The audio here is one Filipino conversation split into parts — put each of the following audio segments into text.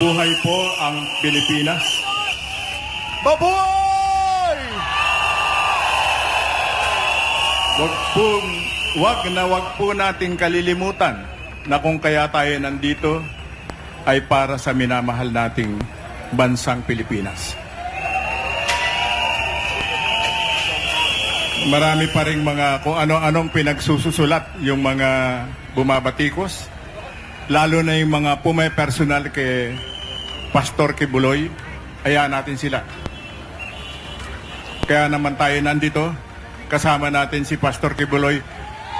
Mabuhay po ang Pilipinas. Mabuhay! Wag po nating kalilimutan na kung kaya tayo nandito ay para sa minamahal nating bansang Pilipinas. Marami pa ring mga kung ano-anong pinagsususulat yung mga bumabatikos, lalo na yung mga pumepersonal kay Pastor Kibuloy. Hayaan natin sila. Kaya naman tayo nandito, kasama natin si Pastor Kibuloy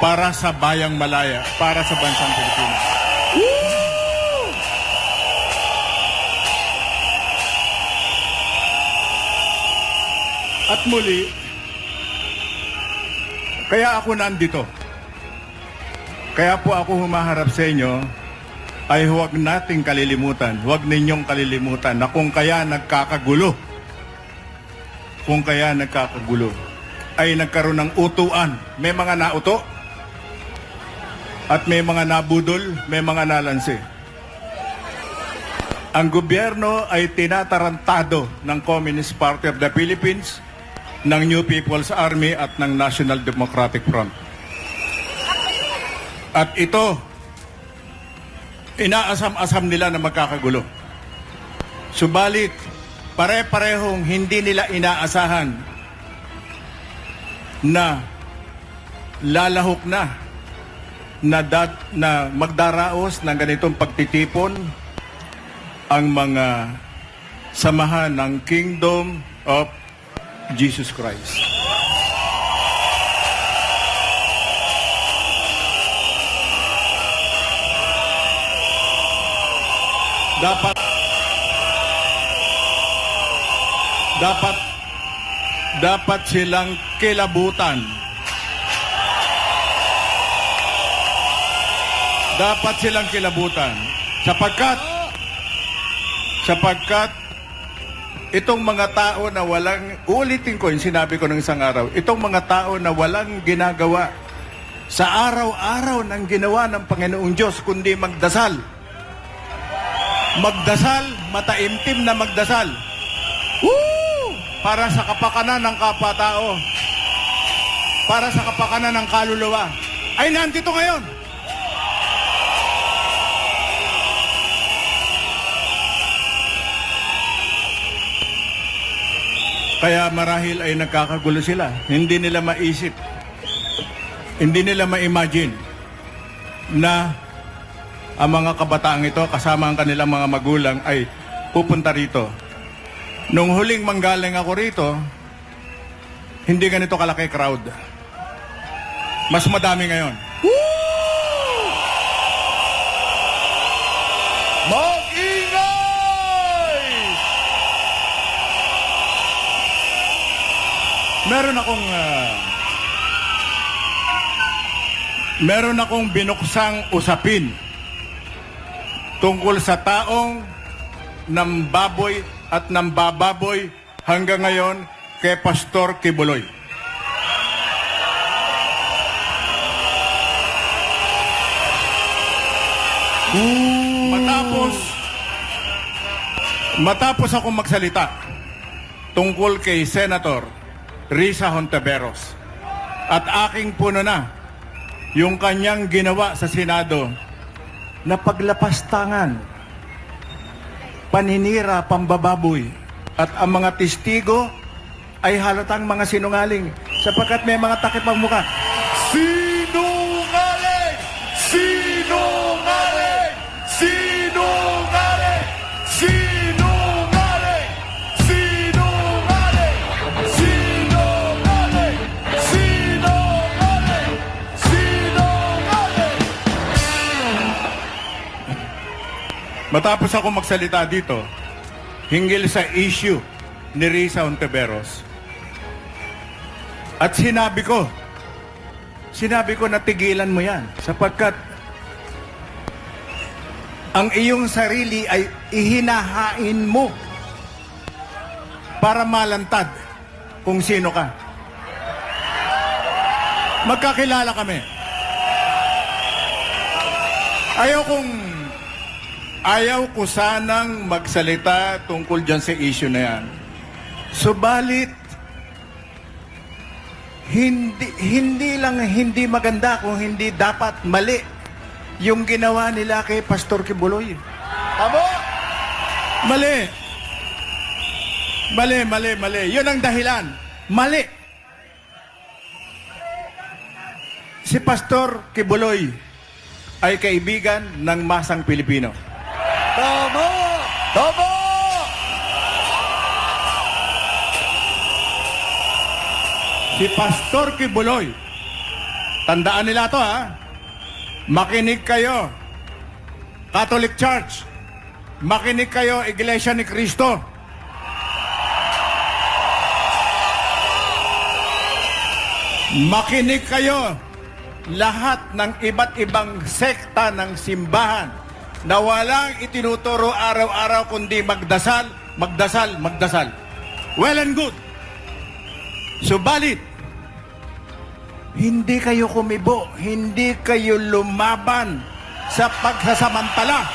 para sa Bayang Malaya, para sa bansang Pilipinas. At muli, kaya ako nandito. Kaya po ako humaharap sa inyo ay huwag nating kalilimutan, huwag ninyong kalilimutan na kung kaya nagkakagulo, ay nagkaroon ng utuan. May mga nauto at may mga nabudol, may mga nalansi. Ang gobyerno ay tinatarantado ng Communist Party of the Philippines, ng New People's Army at ng National Democratic Front. At ito, inaasam-asam nila na magkakagulo. Subalit, pare-parehong hindi nila inaasahan na lalahok na magdaraos ng ganitong pagtitipon ang mga samahan ng Kingdom of Jesus Christ. Dapat silang kilabutan. Dapat silang kilabutan sapagkat itong mga tao na walang, ulitin ko yung sinabi ko ng isang araw, itong mga tao na walang ginagawa sa araw-araw ng ginawa ng Panginoong Diyos, kundi magdasal. Magdasal, mataimtim na magdasal. Woo! Para sa kapakanan ng kapwa-tao. Para sa kapakanan ng kaluluwa. Ay nandito ngayon. Kaya marahil ay nagkakagulo sila. Hindi nila maisip. Hindi nila ma-imagine na ang mga kabataang ito, kasama ang kanilang mga magulang, ay pupunta rito. Nung huling manggaling ako rito, hindi ganito kalaki crowd. Mas madami ngayon. Meron akong binuksang usapin tungkol sa taong nambaboy at nambababoy hanggang ngayon kay Pastor Kibuloy. Matapos akong magsalita tungkol kay Senator Risa Hontiveros at aking puno na yung kanyang ginawa sa Senado na paglapastangan, paninira, pambababoy, at ang mga testigo ay halatang mga sinungaling sapagkat may mga takip ang mukha. Sinungaling! Sinungaling! Sinungaling! Sinungaling! Sinungaling! Sinungaling! Sinungaling! Sinungaling! Matapos ako magsalita dito hinggil sa issue ni Risa Hontiveros, at sinabi ko na tigilan mo yan sapagkat ang iyong sarili ay ihinahain mo para malantad kung sino ka. Magkakilala kami. ayaw ko sanang magsalita tungkol dyan sa issue na yan. Subalit, hindi maganda kung hindi dapat mali yung ginawa nila kay Pastor Kibuloy. Tama? Mali. Mali. Yun ang dahilan. Mali. Si Pastor Kibuloy ay kaibigan ng masang Pilipino. Tama! Tama! Si Pastor Kibuloy, tandaan nila to ha, makinig kayo, Catholic Church, makinig kayo, Iglesia ni Cristo. Makinig kayo, lahat ng iba't ibang sekta ng simbahan na walang itinuturo araw-araw kundi magdasal. Well and good. Subalit, hindi kayo kumibo, hindi kayo lumaban sa pagsasamantala.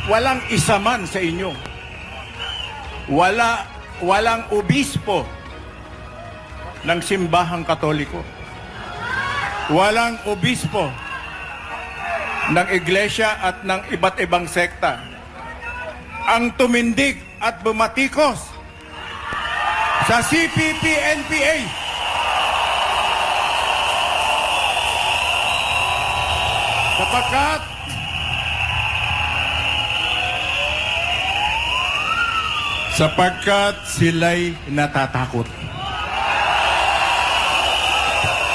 Walang isa man sa inyo. Walang obispo ng simbahang Katoliko. Walang obispo ng iglesia at ng iba't ibang sekta ang tumindig at bumatikos sa CPP-NPA. Sapagkat sila'y natatakot.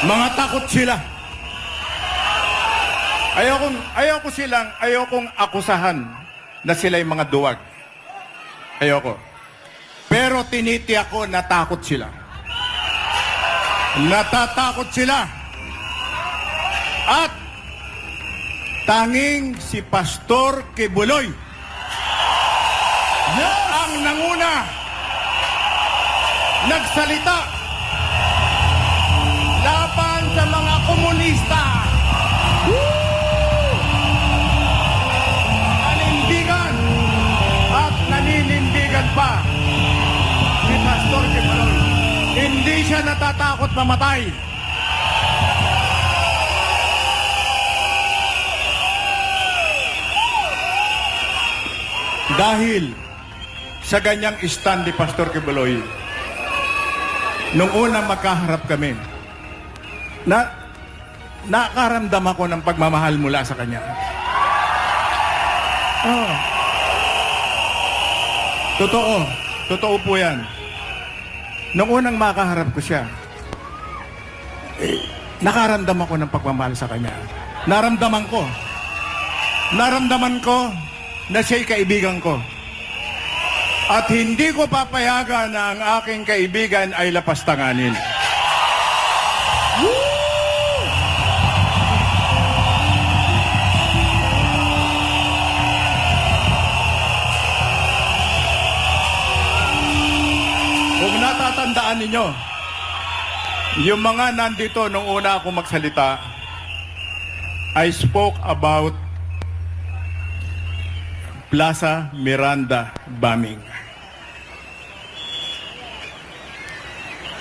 Mga takot sila. Ayokong akusahan na sila'y mga duwag. Ayoko. Pero tinitiyak ko natakot sila. Natatakot sila. At tanging si Pastor Kibuloy ang nanguna, nagsalita laban sa mga komunista. Nanindigan at naninindigan pa si Pastor Kibuloy. Hindi siya natatakot mamatay. Dahil sa ganyang stand ni Pastor Kibuloy, nung unang magkaharap kami, nakaramdam ako ng pagmamahal mula sa kanya. Oh. Totoo po yan. Nung unang makaharap ko siya, nakaramdam ako ng pagmamahal sa kanya. Naramdaman ko na siya'y kaibigan ko. At hindi ko papayagan na ang aking kaibigan ay lapastanganin. Kung natatandaan ninyo, yung mga nandito nung una ako magsalita, I spoke about Plaza Miranda bombing.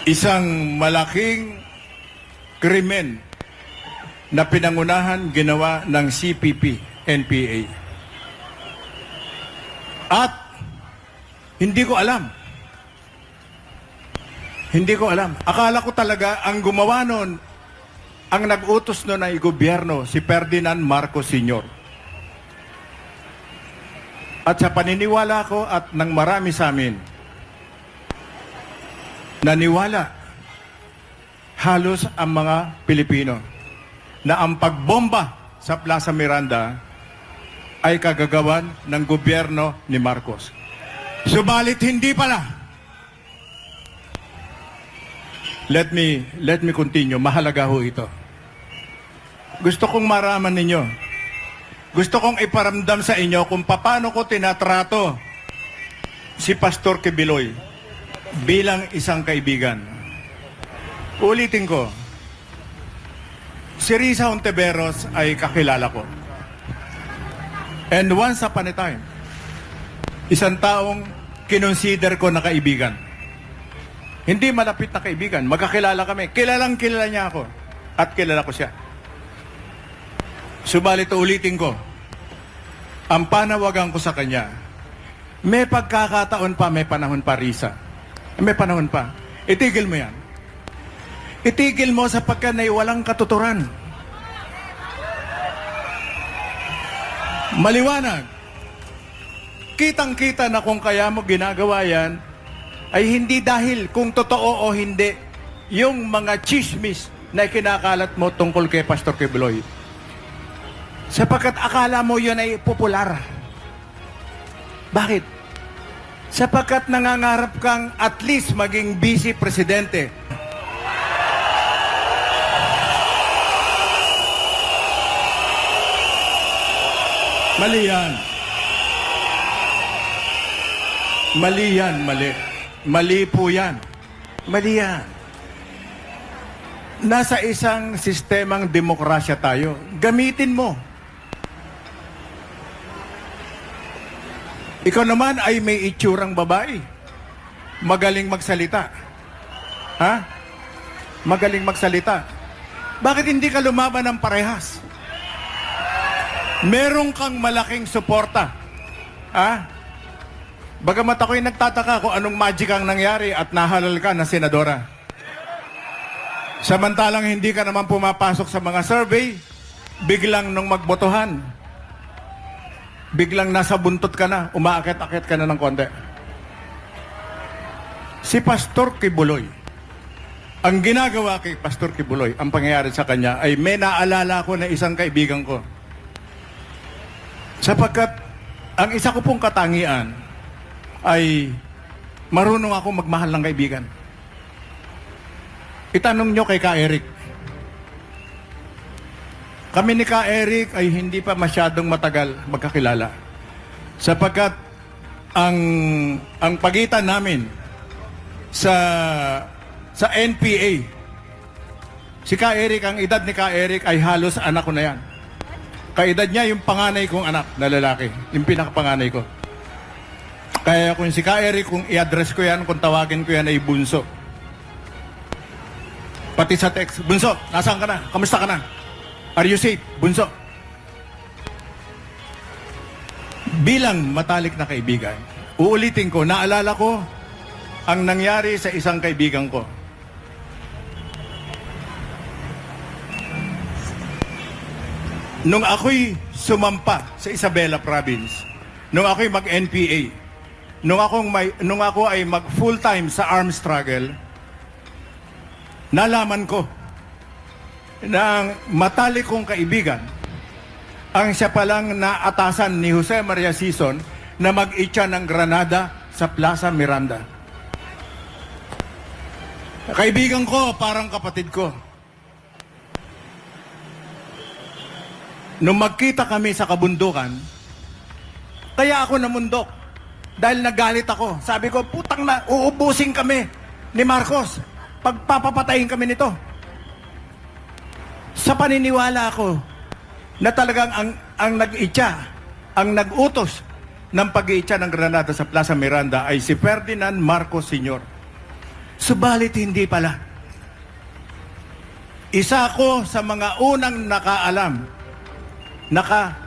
Isang malaking krimen na pinangunahan ginawa ng CPP-NPA. At hindi ko alam. Akala ko talaga ang gumawa nun, ang nag-utos nun ay gobyerno, si Ferdinand Marcos Sr. At sa paniniwala ko at ng marami sa amin, naniwala halos ang mga Pilipino na ang pagbomba sa Plaza Miranda ay kagagawan ng gobyerno ni Marcos. Subalit hindi pala. Let me continue. Mahalaga ho ito. Gusto kong maraman ninyo. Gusto kong iparamdam sa inyo kung paano ko tinatrato si Pastor Kibuloy. bilang isang kaibigan, ulitin ko, si Risa Hontiveros ay kakilala ko. And once upon a time, isang taong kinonsider ko na kaibigan. Hindi malapit na kaibigan, magkakilala kami. Kilalang kilala niya ako at kilala ko siya. Subalit ulitin ko, ang panawagan ko sa kanya, may pagkakataon pa, may panahon pa, Risa. May panahon pa. Itigil mo yan. Itigil mo sapagkat na walang katuturan. Maliwanag. Kitang-kita na kung kaya mo ginagawa yan, ay hindi dahil kung totoo o hindi, yung mga chismis na kinakalat mo tungkol kay Pastor Kibuloy. Sapagkat akala mo yun ay popular. Bakit? Sapagkat nangangarap kang at least maging vice presidente. Mali yan. Mali yan, mali. Mali po yan. Mali yan. Nasa isang sistemang demokrasya tayo. Gamitin mo. Ikaw naman ay may itsurang babae. Magaling magsalita. Ha? Magaling magsalita. Bakit hindi ka lumaban ng parehas? Meron kang malaking suporta. Ha? Bagamat ako'y nagtataka kung anong magic ang nangyari at nahalal ka na senadora. Samantalang hindi ka naman pumapasok sa mga survey, biglang nung magbotohan, biglang nasa buntot ka na, umaakit-akit ka na ng konti. Si Pastor Kibuloy, ang ginagawa kay Pastor Kibuloy, ang pangyayari sa kanya, ay may naalala ko na isang kaibigan ko. Sapagkat ang isa ko pong katangian ay marunong ako magmahal ng kaibigan. Itanong nyo kay Ka Eric. Kami ni Ka Eric ay hindi pa masyadong matagal magkakilala. Sapagkat ang pagitan namin sa NPA, si Ka Eric, ang edad ni Ka Eric ay halos anak ko na yan. Kaedad niya yung panganay kong anak na lalaki, yung pinakapanganay ko. Kaya kung si Ka Eric, kung i-address ko yan, kung tawagin ko yan ay bunso. Pati sa text, bunso, nasaan ka na? Kamusta ka na? Are you safe? Bunso. Bilang matalik na kaibigan, uulitin ko, naalala ko ang nangyari sa isang kaibigan ko. Nung ako'y sumampa sa Isabela Province, nung ako'y mag-NPA, nung ako ay mag-full-time sa armed struggle, nalaman ko na ang matalik kong kaibigan, ang siya palang naatasan ni Jose Maria Sison na mag-itcha ng granada sa Plaza Miranda. Kaibigan ko, parang kapatid ko. Nung magkita kami sa kabundukan, kaya ako namundok. Dahil nagalit ako. Sabi ko, putang na, uubusin kami ni Marcos. Pagpapapatayin kami nito. Sa paniniwala ako na talagang ang nag-itcha, ang nag-utos ng pag-iitcha ng granada sa Plaza Miranda ay si Ferdinand Marcos Sr. Subalit hindi pala. Isa ako sa mga unang nakaalam.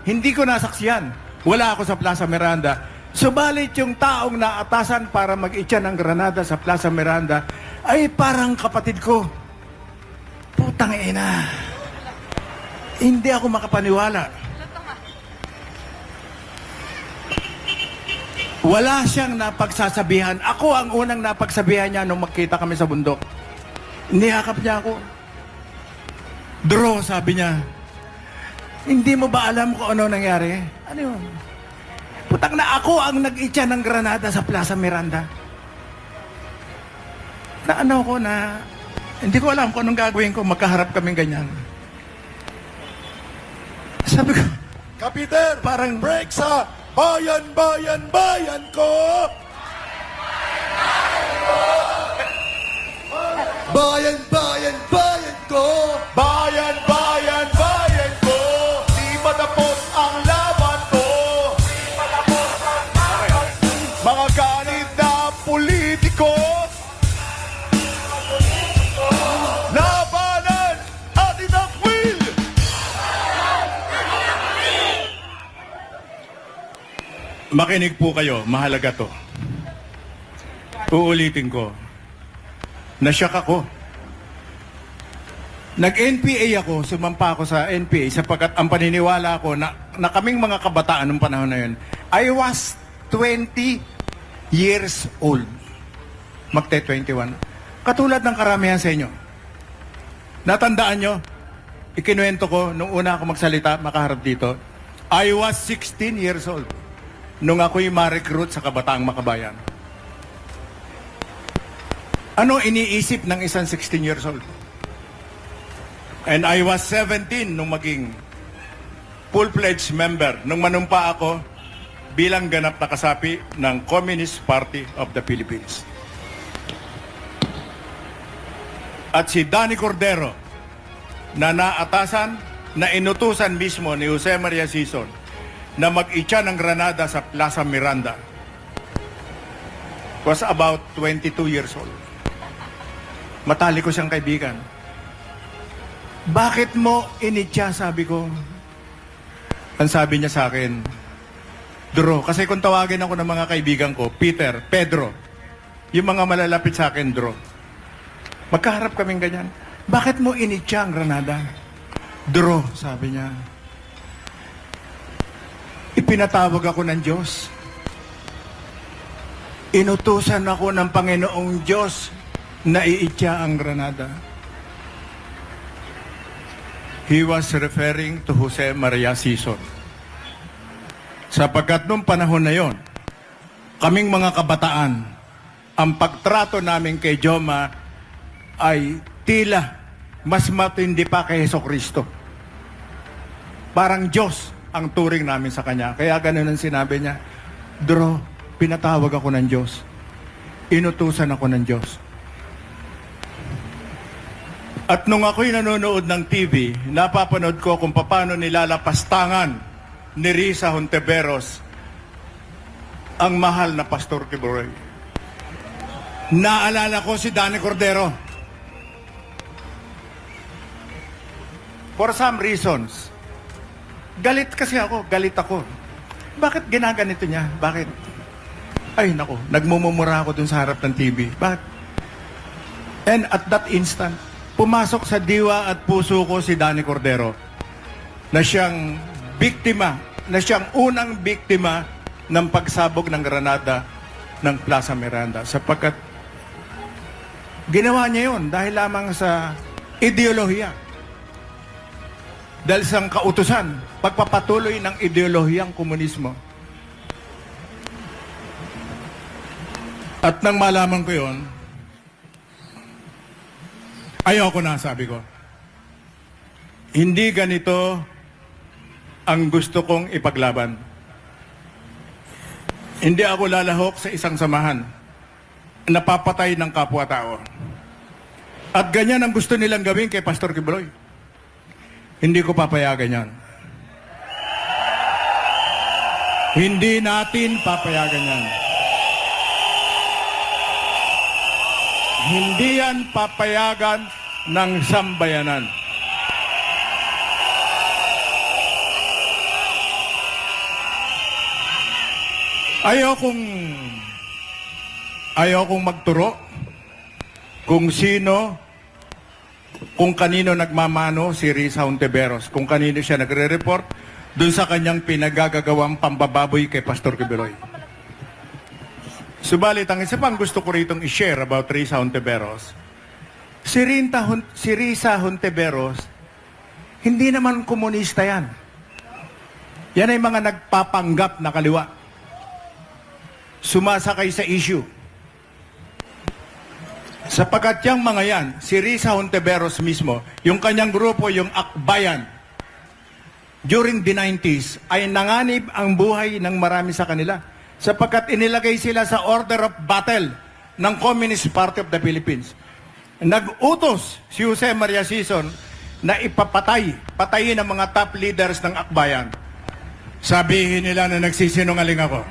Hindi ko nasaksiyan. Wala ako sa Plaza Miranda. Subalit yung taong naatasan para mag-itcha ng granada sa Plaza Miranda ay parang kapatid ko. Putang ina. Hindi ako makapaniwala. Wala siyang napagsasabihan. Ako ang unang napagsabihan niya nung magkita kami sa bundok. Niyakap niya ako. Draw, sabi niya. Hindi mo ba alam kung ano nangyari? Ano yun? Putang na ako ang nag-itcha ng granada sa Plaza Miranda. Na ano ko na, hindi ko alam kung anong gagawin ko, magkaharap kaming ganyan. Sabi ko, Kapiter, parang break sa bayan, bayan, bayan ko! Bayan, bayan, bayan ko! Bayan, bayan, bayan ko, di matapos ang laban ko. Mga ganit na politiko, labanan atin ang will. Makinig po kayo, mahalaga to. Uulitin ko. Nasyak ako. Nag-NPA ako, sumampa ako sa NPA sapagkat ang paniniwala ko na kaming mga kabataan nung panahon na yun, I was 20 years old. Magte 21. Katulad ng karamihan sa inyo. Natandaan nyo, ikinuwento ko nung una ako magsalita, makaharap dito, I was 16 years old nung ako'y ma-recruit sa Kabataang Makabayan. Ano iniisip ng isang 16 years old? And I was 17 nung maging full-fledged member, nung manumpa ako bilang ganap na kasapi ng Communist Party of the Philippines. At si Danny Cordero, na naatasan, na inutusan mismo ni Jose Maria Sison na mag-itya ng granada sa Plaza Miranda, was about 22 years old. Matali ko siyang kaibigan. Bakit mo initya, sabi ko. Ang sabi niya sa akin, Dro, kasi kung tawagin ako ng mga kaibigan ko, Peter, Pedro, yung mga malalapit sa akin, Dro. Magkaharap kaming ganyan. Bakit mo initya ang granada? Dro, sabi niya. Ipinatawag ako ng Diyos. Inutusan ako ng Panginoong Diyos na iitya ang granada. He was referring to Jose Maria Sison. Sapagkat nung panahon na yon, kaming mga kabataan, ang pagtrato namin kay Joma ay tila mas matindi pa kay Hesukristo. Parang Diyos ang turing namin sa Kanya. Kaya ganun ang sinabi niya, Dro, pinatawag ako ng Diyos. Inutusan ako ng Diyos. At nung ako'y nanonood ng TV, napapanood ko kung paano nilalapastangan ni Risa Hontiveros ang mahal na Pastor Kibuloy. Naalala ko si Danny Cordero. For some reasons, galit ako. Bakit ginaganito niya? Bakit? Ay, nako, nagmumumura ako dun sa harap ng TV. Bakit? And at that instant, pumasok sa diwa at puso ko si Danny Cordero na siyang biktima, na siyang unang biktima ng pagsabog ng granada ng Plaza Miranda. Sapagkat ginawa niya yun dahil lamang sa ideolohiya. Dahil sa kautusan, pagpapatuloy ng ideolohiyang komunismo. At nang malaman ko yun, ayoko na, sabi ko. Hindi ganito ang gusto kong ipaglaban. Hindi ako lalahok sa isang samahan na papatay ng kapwa-tao. At ganyan ang gusto nilang gawin kay Pastor Kibuloy. Hindi ko papayagan yan. Hindi natin papayagan yan. Hindi yan papayagan ng sambayanan. Ayokong magturo kung kanino nagmamano si Risa Hontiveros, kung kanino siya nagre-report dun sa kanyang pinagagawang pambababoy kay Pastor Kibuloy. Subalit, ang isa pang gusto ko ritong i-share about Risa Hontiveros, si Risa Hontiveros, hindi naman komunista yan. Yan ay mga nagpapanggap na kaliwa. Sumasakay sa issue. Sapagkat yung mga yan, si Risa Hontiveros mismo, yung kanyang grupo, yung Akbayan, during the 90s, ay nanganib ang buhay ng marami sa kanila. Sapagkat inilagay sila sa order of battle ng Communist Party of the Philippines. nag-utos si Jose Maria Sison na patayin ang mga top leaders ng akbayan. Sabihin nila na nagsisinungaling ako.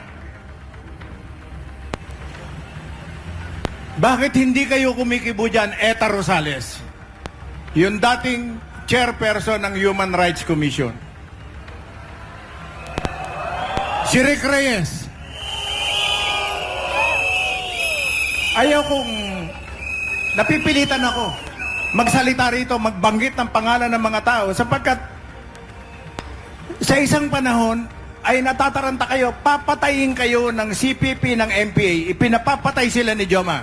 Bakit hindi kayo kumikibo dyan, Eta Rosales? Yung dating chairperson ng Human Rights Commission. Si Rick Reyes. Ayaw kong napipilitan ako magsalita rito, magbanggit ng pangalan ng mga tao sapagkat sa isang panahon ay natataranta kayo, papatayin kayo ng CPP, ng MPA, ipinapapatay sila ni Joma.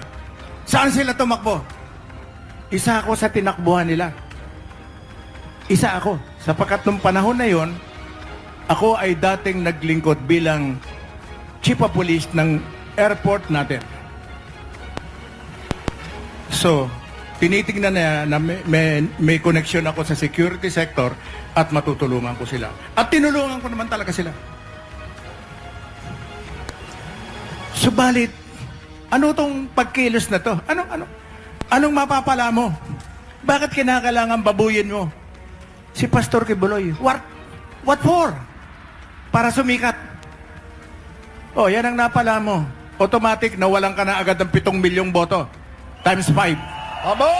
Saan sila tumakbo? Isa ako sa tinakbuhan nila. Isa ako. Sapagkat nung panahon na yon, ako ay dating naglingkod bilang chief of police ng airport natin. So, tinitingnan na may connection ako sa security sector at matutulungan ko sila. At tinulungan ko naman talaga sila. Subalit, ano tong pagkilos na to? Anong mapapala mo? Bakit kinakailangan babuyin mo si Pastor Kibuloy? What for? Para sumikat. Oh, yan ang napala mo. Automatic, nawalan ka na agad ng 7 milyong boto. Times 5. Aba!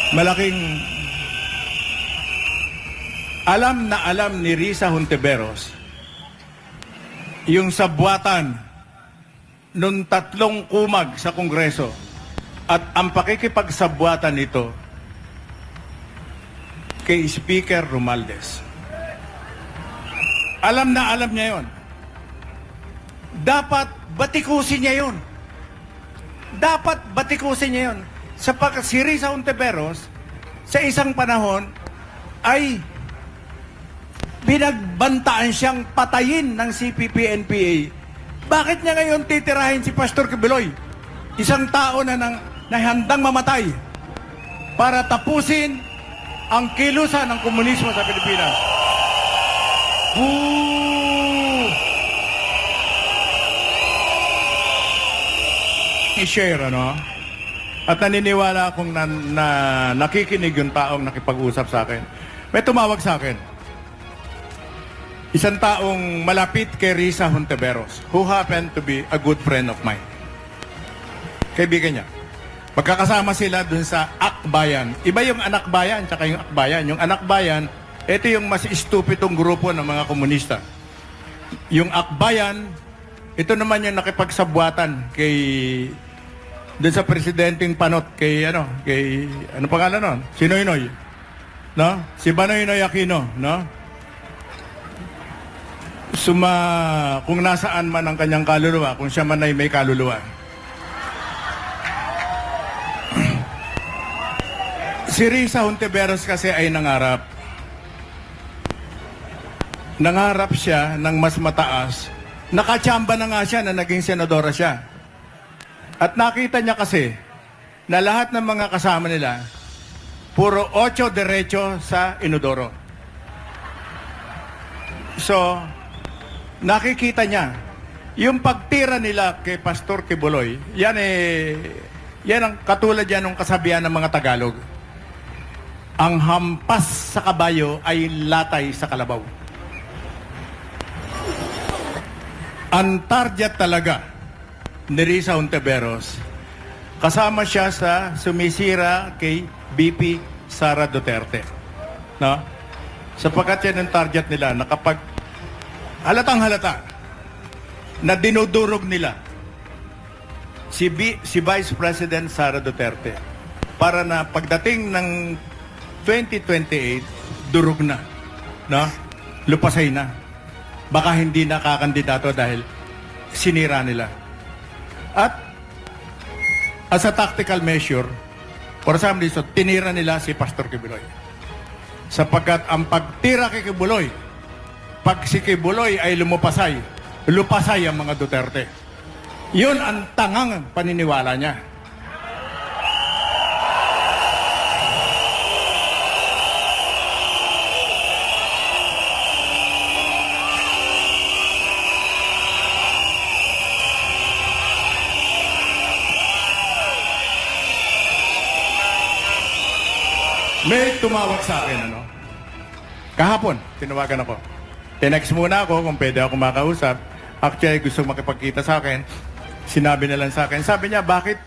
Malaking alam na alam ni Risa Hontiveros yung sabwatan nung 3 kumag sa Kongreso at ang pakikipagsabwatan nito kay Speaker Romualdez. Alam na alam niya yon. Dapat batikusin niya yon. Dapat batikusin niya yon. Sapagkat si Risa Hontiveros sa isang panahon ay binagbantaan siyang patayin ng CPP-NPA. Bakit niya ngayon titirahin si Pastor Kibuloy? Isang tao na handang mamatay para tapusin ang kilusan ng komunismo sa Pilipinas. I-share, ano? At naniniwala akong nakikinig yung taong nakipag-usap sa akin. May tumawag sa akin. Isang taong malapit kay Risa Hontiveros, who happened to be a good friend of mine. Kaibigan niya. Magkakasama sila dun sa Akbayan. Iba yung Anak Bayan, tsaka yung Akbayan. Yung Anak Bayan, ito yung mas estupidong grupo ng mga komunista. Yung Akbayan, ito naman yung nakipagsabwatan kay dun sa presidenteng Panot, kay ano pangalan nun? Si Noynoy. No? Si Banoynoy Aquino, no? Kung nasaan man ang kanyang kaluluwa, kung siya man ay may kaluluwa. Si Risa Hontiveros kasi ay nangarap. Nangarap siya ng mas mataas. Nakachamba na nga siya na naging senadora siya. At nakita niya kasi na lahat ng mga kasama nila, puro 8 derecho sa inodoro. So, nakikita niya, yung pagtira nila kay Pastor Kibuloy, yan ang katulad yan ng kasabihan ng mga Tagalog. Ang hampas sa kabayo ay latay sa kalabaw. Ang target talaga ni Risa Hontiveros, kasama siya sa sumisira kay BP Sara Duterte. No? Sapagkat yan ang target nila na kapag halatang halata na dinudurog nila si Vice President Sara Duterte para na pagdating ng 2028, durog na. No? Lupasay na. Baka hindi nakakandidato dahil sinira nila. At as a tactical measure, for some reason, tinira nila si Pastor Kibuloy. Sapagkat ang pagtira kay Kibuloy, pag si Kibuloy ay lupasay ang mga Duterte. Yun ang tangang paniniwala niya. May tumawag sa akin, ano? Kahapon, tinawagan ako. Tinext muna ako kung pwede ako makausap. Actually, gusto makipagkita sa akin. Sinabi na lang sa akin. Sabi niya, bakit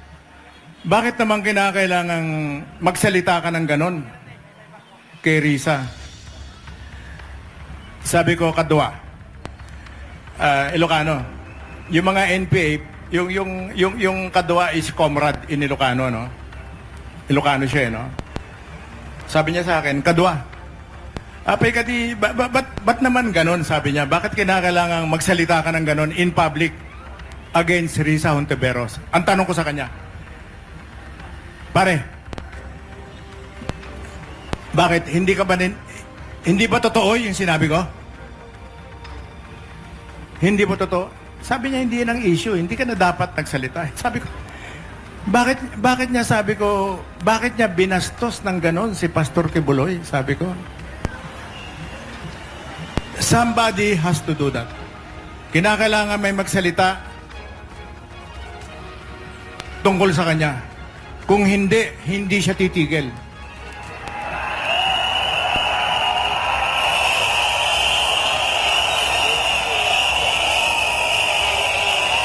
naman kinakailangang magsalita ka ng ganon kay Risa? Sabi ko, kadwa. Ilocano. Yung mga NPA, yung kadwa is comrade in Ilocano, no? Ilocano siya, no? Sabi niya sa akin, kadwa. Apay kati, ba't naman ganon, sabi niya? Bakit kinakailangang magsalita ka ng ganon in public against Risa Hontiveros? Ang tanong ko sa kanya, pare, bakit? Hindi ba totoo yung sinabi ko? Hindi ba totoo? Sabi niya, hindi yan ang issue. Hindi ka na dapat nagsalita. Sabi ko, bakit niya binastos ng ganon si Pastor Kibuloy? Sabi ko, somebody has to do that. Kinakailangan may magsalita tungkol sa kanya. Kung hindi siya titigil.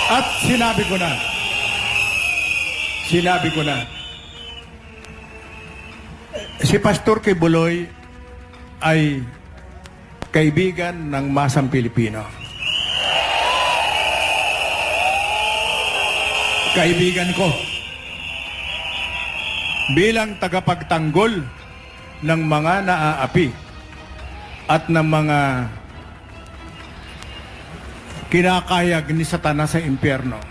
At sinabi ko na, si Pastor Kibuloy ay kaibigan ng masang Pilipino. Kaibigan ko. Bilang tagapagtanggol ng mga naaapi at ng mga kinakayag ni Satanas sa impyerno,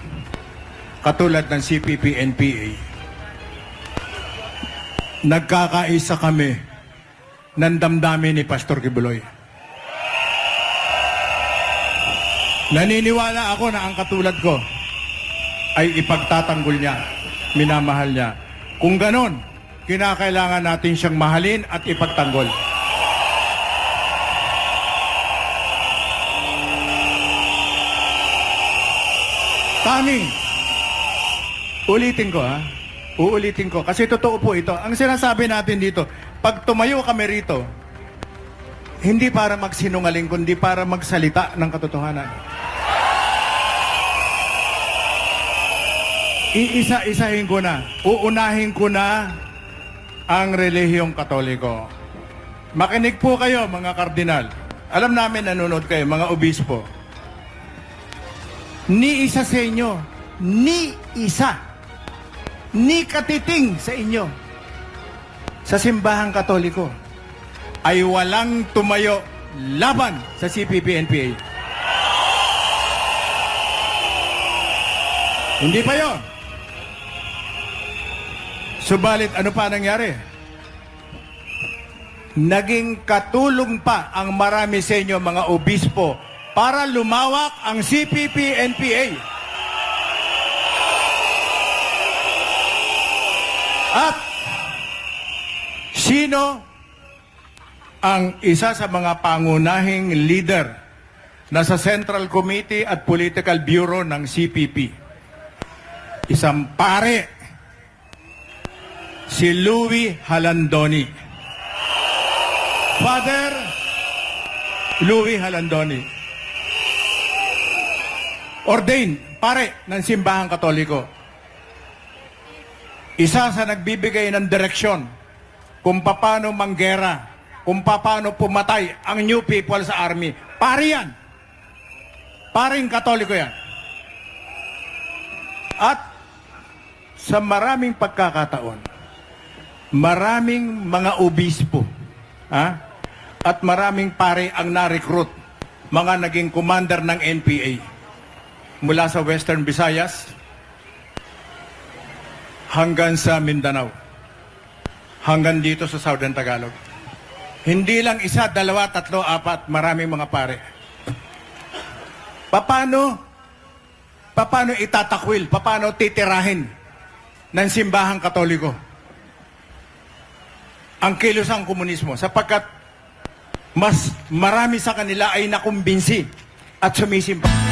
katulad ng CPP-NPA, nagkakaisa kami ng damdamin ni Pastor Kibuloy. Naniniwala ako na ang katulad ko ay ipagtatanggol niya, minamahal niya. Kung ganon, kinakailangan natin siyang mahalin at ipagtanggol. Tanging, uulitin ko, kasi totoo po ito. Ang sinasabi natin dito, pag tumayo kami rito, hindi para magsinungaling, kundi para magsalita ng katotohanan. Iisa-isahin ko na, uunahin ko na ang relihiyong Katoliko. Makinig po kayo, mga kardinal. Alam namin nanonood kayo, mga obispo. Ni isa sa inyo, ni katiting sa inyo, sa simbahang Katoliko, ay walang tumayo laban sa CPP-NPA. Hindi pa yun. Subalit, ano pa nangyari? Naging katulong pa ang marami sa inyo, mga obispo, para lumawak ang CPP-NPA. At sino ang isa sa mga pangunahing leader na sa Central Committee at Political Bureau ng CPP? Isang pare, si Louie Halandoni. Father Louie Halandoni. Ordained, pare ng simbahang Katoliko. Isa sa nagbibigay ng direksyon kung paano manggera, kung paano pumatay ang New People sa Army. Pare yan. Paring Katoliko yan. At sa maraming pagkakataon, maraming mga obispo, at maraming pare ang na-recruit, mga naging commander ng NPA, mula sa Western Visayas hanggang sa Mindanao, hanggang dito sa Southern Tagalog. Hindi lang isa, dalawa, tatlo, apat, maraming mga pare. Paano itatakwil? Paano titirahin ng simbahang Katoliko ang kilusang komunismo? Sapagkat mas marami sa kanila ay nakumbinsi at sumisimba.